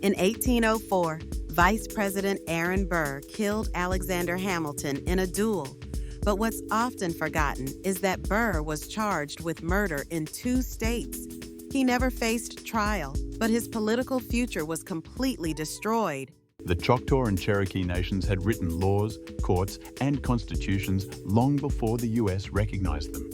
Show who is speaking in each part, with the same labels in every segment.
Speaker 1: In 1804, Vice President Aaron Burr killed Alexander Hamilton in a duel. But what's often forgotten is that Burr was charged with murder in 2 states. He never faced trial, but his political future was completely destroyed.
Speaker 2: The Choctaw and Cherokee nations had written laws, courts, and constitutions long before the US recognized them.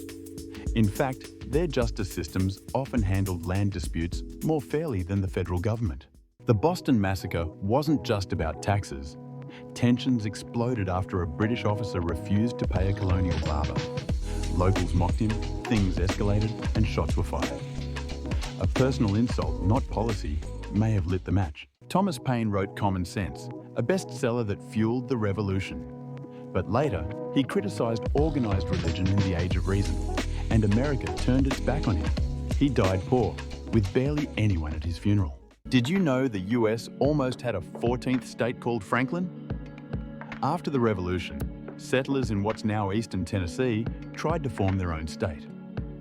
Speaker 2: In fact, their justice systems often handled land disputes more fairly than the federal government. The Boston Massacre wasn't just about taxes. Tensions exploded after a British officer refused to pay a colonial barber. Locals mocked him, things escalated, and shots were fired. A personal insult, not policy, may have lit the match. Thomas Paine wrote Common Sense, a bestseller that fueled the revolution. But later, he criticized organized religion in the Age of Reason, and America turned its back on him. He died poor, with barely anyone at his funeral. Did you know the US almost had a 14th state called Franklin? After the Revolution, settlers in what's now eastern Tennessee tried to form their own state.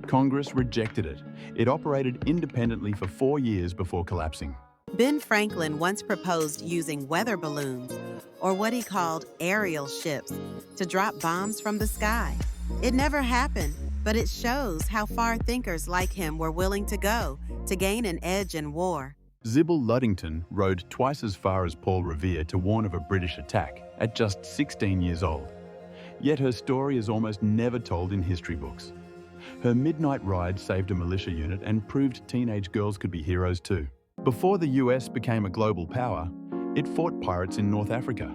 Speaker 2: Congress rejected it. It operated independently for 4 years before collapsing.
Speaker 1: Ben Franklin once proposed using weather balloons, or what he called aerial ships, to drop bombs from the sky. It never happened, but it shows how far thinkers like him were willing to go to gain an edge in war.
Speaker 2: Sybil Luddington rode twice as far as Paul Revere to warn of a British attack at just 16 years old. Yet her story is almost never told in history books. Her midnight ride saved a militia unit and proved teenage girls could be heroes too. Before the US became a global power, it fought pirates in North Africa.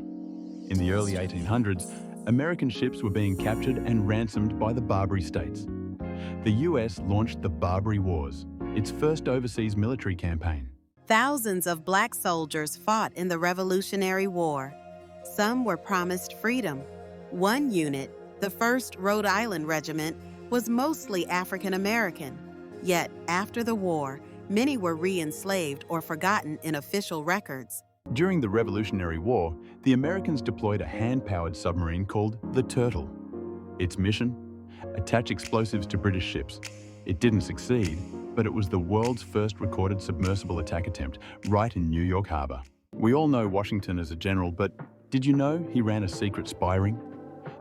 Speaker 2: In the early 1800s, American ships were being captured and ransomed by the Barbary States. The US launched the Barbary Wars, its first overseas military campaign.
Speaker 1: Thousands of black soldiers fought in the Revolutionary War. Some were promised freedom. One unit, the 1st Rhode Island Regiment, was mostly African American. Yet, after the war, many were re-enslaved or forgotten in official records.
Speaker 2: During the Revolutionary War, the Americans deployed a hand-powered submarine called the Turtle. Its mission? Attach explosives to British ships. It didn't succeed, but it was the world's first recorded submersible attack attempt, right in New York Harbor. We all know Washington as a general, but did you know he ran a secret spy ring?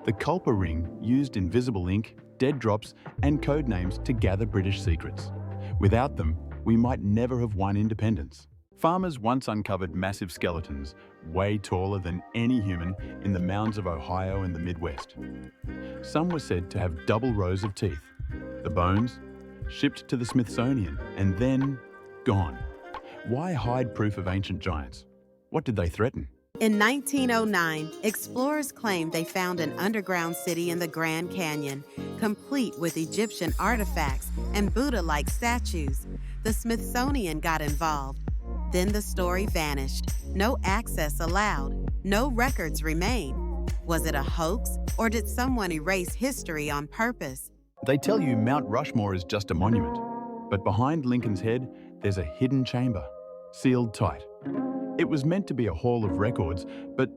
Speaker 2: The Culper Ring used invisible ink, dead drops, and code names to gather British secrets. Without them, we might never have won independence. Farmers once uncovered massive skeletons, way taller than any human, in the mounds of Ohio and the Midwest. Some were said to have double rows of teeth. The bones, shipped to the Smithsonian, and then gone. Why hide proof of ancient giants? What did they threaten?
Speaker 1: In 1909, explorers claimed they found an underground city in the Grand Canyon, complete with Egyptian artifacts and Buddha-like statues. The Smithsonian got involved. Then the story vanished. No access allowed. No records remain. Was it a hoax, or did someone erase history on purpose?
Speaker 2: They tell you Mount Rushmore is just a monument, but behind Lincoln's head, there's a hidden chamber, sealed tight. It was meant to be a hall of records, but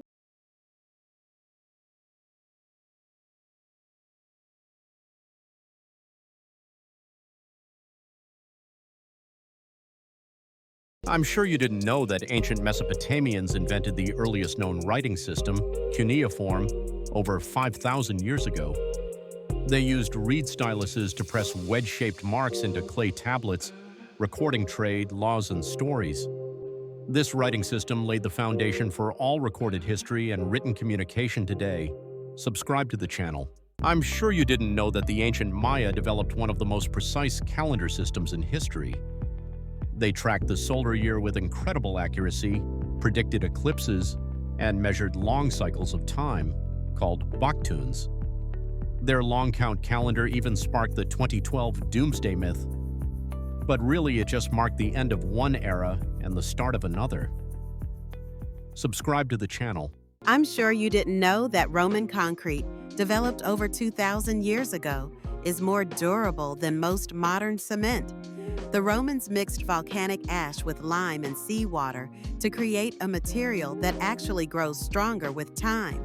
Speaker 3: I'm sure you didn't know that ancient Mesopotamians invented the earliest known writing system, cuneiform, over 5,000 years ago. They used reed styluses to press wedge-shaped marks into clay tablets, recording trade, laws, and stories. This writing system laid the foundation for all recorded history and written communication today. Subscribe to the channel. I'm sure you didn't know that the ancient Maya developed one of the most precise calendar systems in history. They tracked the solar year with incredible accuracy, predicted eclipses, and measured long cycles of time, called baktuns. Their long count calendar even sparked the 2012 doomsday myth. But really, it just marked the end of one era and the start of another. Subscribe to the channel.
Speaker 1: I'm sure you didn't know that Roman concrete, developed over 2,000 years ago, is more durable than most modern cement. The Romans mixed volcanic ash with lime and seawater to create a material that actually grows stronger with time.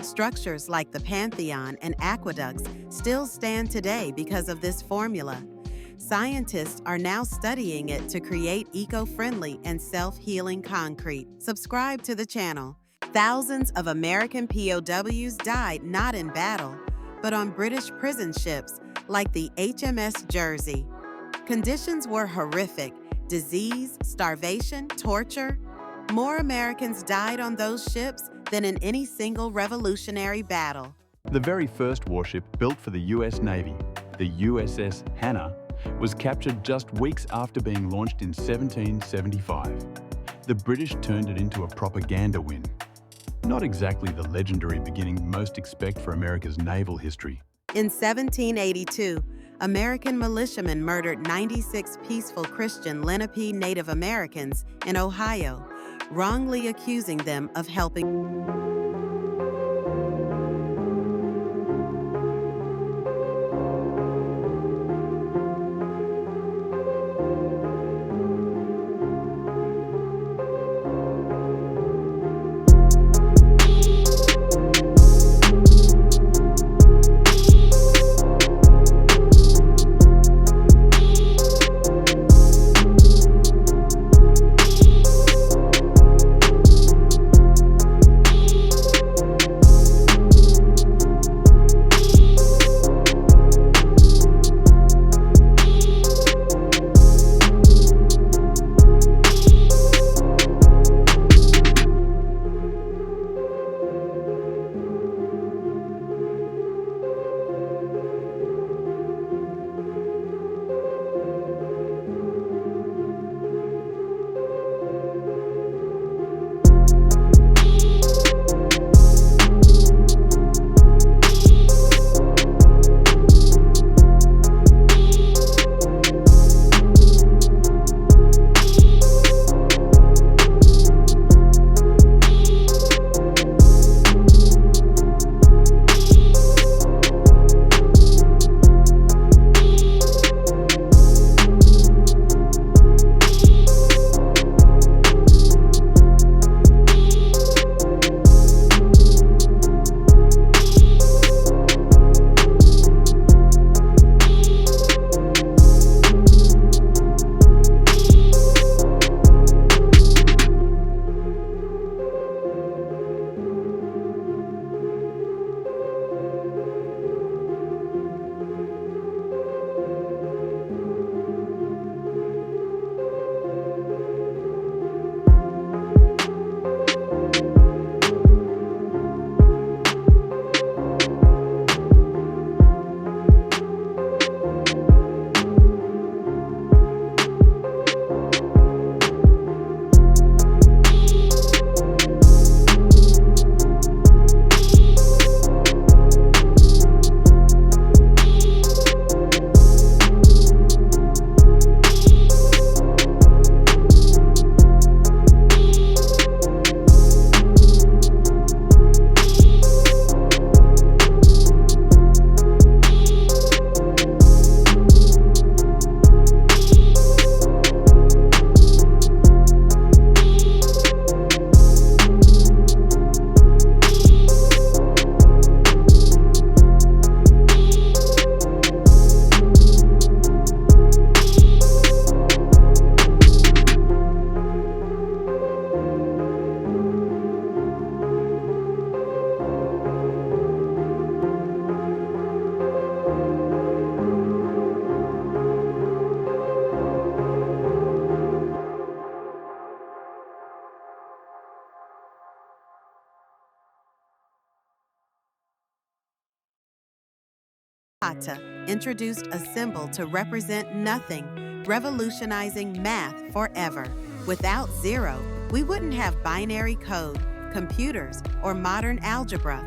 Speaker 1: Structures like the Pantheon and aqueducts still stand today because of this formula. Scientists are now studying it to create eco-friendly and self-healing concrete. Subscribe to the channel. Thousands of American POWs died not in battle, but on British prison ships like the HMS Jersey. Conditions were horrific: disease, starvation, torture. More Americans died on those ships than in any single revolutionary battle.
Speaker 2: The very first warship built for the US Navy, the USS Hannah, was captured just weeks after being launched in 1775. The British turned it into a propaganda win. Not exactly the legendary beginning most expect for America's naval history.
Speaker 1: In 1782, American militiamen murdered 96 peaceful Christian Lenape Native Americans in Ohio, wrongly accusing them of helping. Kata introduced a symbol to represent nothing, revolutionizing math forever. Without zero, we wouldn't have binary code, computers, or modern algebra.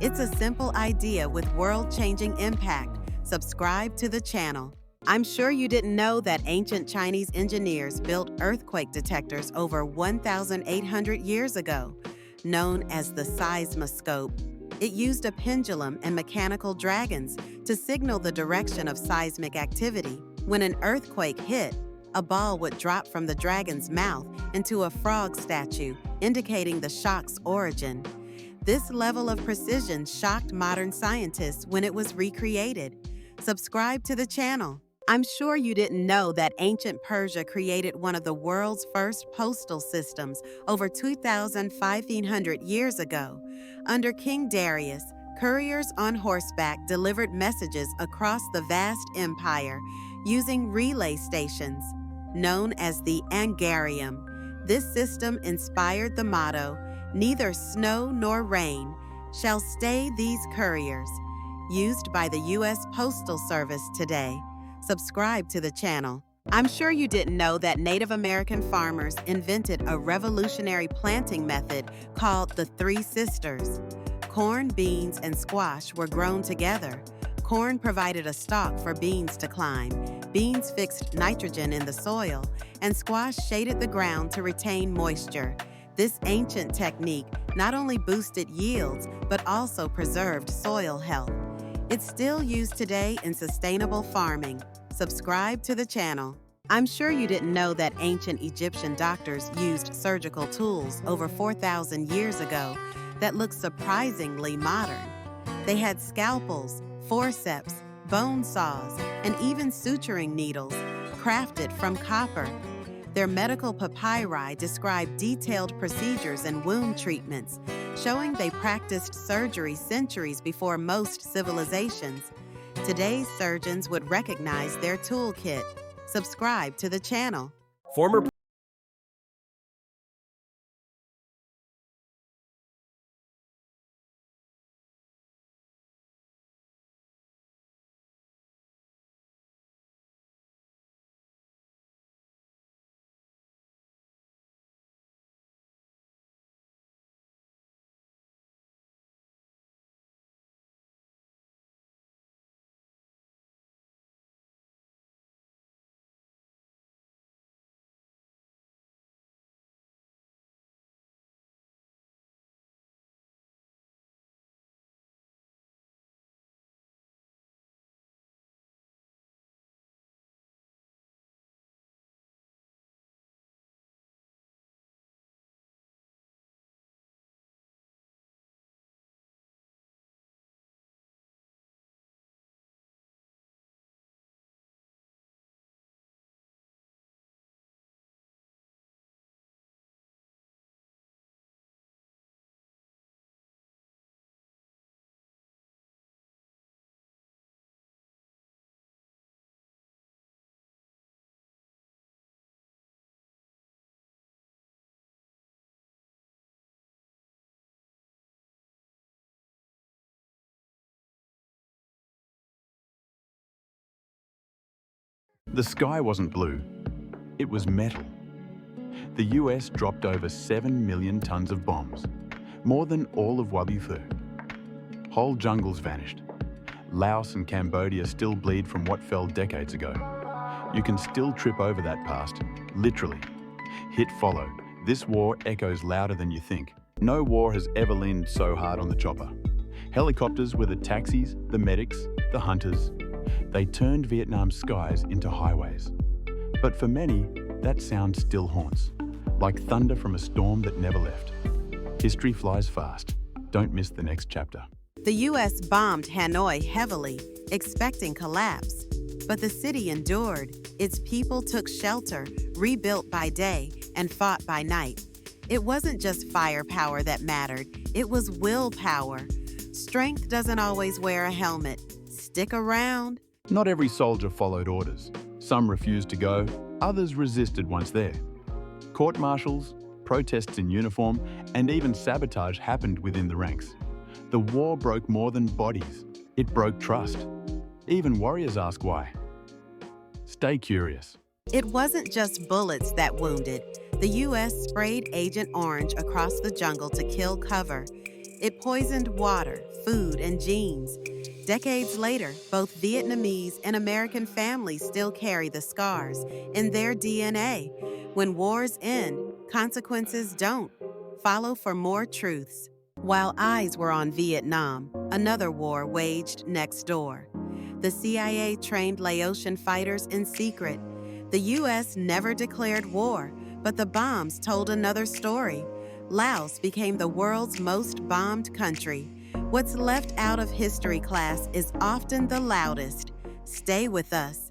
Speaker 1: It's a simple idea with world-changing impact. Subscribe to the channel. I'm sure you didn't know that ancient Chinese engineers built earthquake detectors over 1,800 years ago, known as the seismoscope. It used a pendulum and mechanical dragons to signal the direction of seismic activity. When an earthquake hit, a ball would drop from the dragon's mouth into a frog statue, indicating the shock's origin. This level of precision shocked modern scientists when it was recreated. Subscribe to the channel. I'm sure you didn't know that ancient Persia created one of the world's first postal systems over 2,500 years ago. Under King Darius, couriers on horseback delivered messages across the vast empire using relay stations, known as the Angarium. This system inspired the motto, "Neither snow nor rain shall stay these couriers," used by the U.S. Postal Service today. Subscribe to the channel. I'm sure you didn't know that Native American farmers invented a revolutionary planting method called the Three Sisters. Corn, beans, and squash were grown together. Corn provided a stalk for beans to climb. Beans fixed nitrogen in the soil, and squash shaded the ground to retain moisture. This ancient technique not only boosted yields, but also preserved soil health. It's still used today in sustainable farming. Subscribe to the channel. I'm sure you didn't know that ancient Egyptian doctors used surgical tools over 4,000 years ago that look surprisingly modern. They had scalpels, forceps, bone saws, and even suturing needles, crafted from copper. Their medical papyri describe detailed procedures and wound treatments, showing they practiced surgery centuries before most civilizations. Today's surgeons would recognize their toolkit. Subscribe to the channel.
Speaker 4: Former
Speaker 2: The sky wasn't blue, it was metal. The US dropped over 7 million tons of bombs, more than all of Wabifur. Whole jungles vanished. Laos and Cambodia still bleed from what fell decades ago. You can still trip over that past, literally. Hit follow. This war echoes louder than you think. No war has ever leaned so hard on the chopper. Helicopters were the taxis, the medics, the hunters. They turned Vietnam's skies into highways. But for many, that sound still haunts, like thunder from a storm that never left. History flies fast. Don't miss the next chapter.
Speaker 1: The U.S. bombed Hanoi heavily, expecting collapse. But the city endured. Its people took shelter, rebuilt by day, and fought by night. It wasn't just firepower that mattered, it was willpower. Strength doesn't always wear a helmet. Stick around.
Speaker 2: Not every soldier followed orders. Some refused to go, others resisted once there. Court-martials, protests in uniform, and even sabotage happened within the ranks. The war broke more than bodies. It broke trust. Even warriors ask why. Stay curious.
Speaker 1: It wasn't just bullets that wounded. The U.S. sprayed Agent Orange across the jungle to kill cover. It poisoned water, food, and genes. Decades later, both Vietnamese and American families still carry the scars in their DNA. When wars end, consequences don't. Follow for more truths. While eyes were on Vietnam, another war waged next door. The CIA trained Laotian fighters in secret. The U.S. never declared war, but the bombs told another story. Laos became the world's most bombed country. What's left out of history class is often the loudest. Stay with us.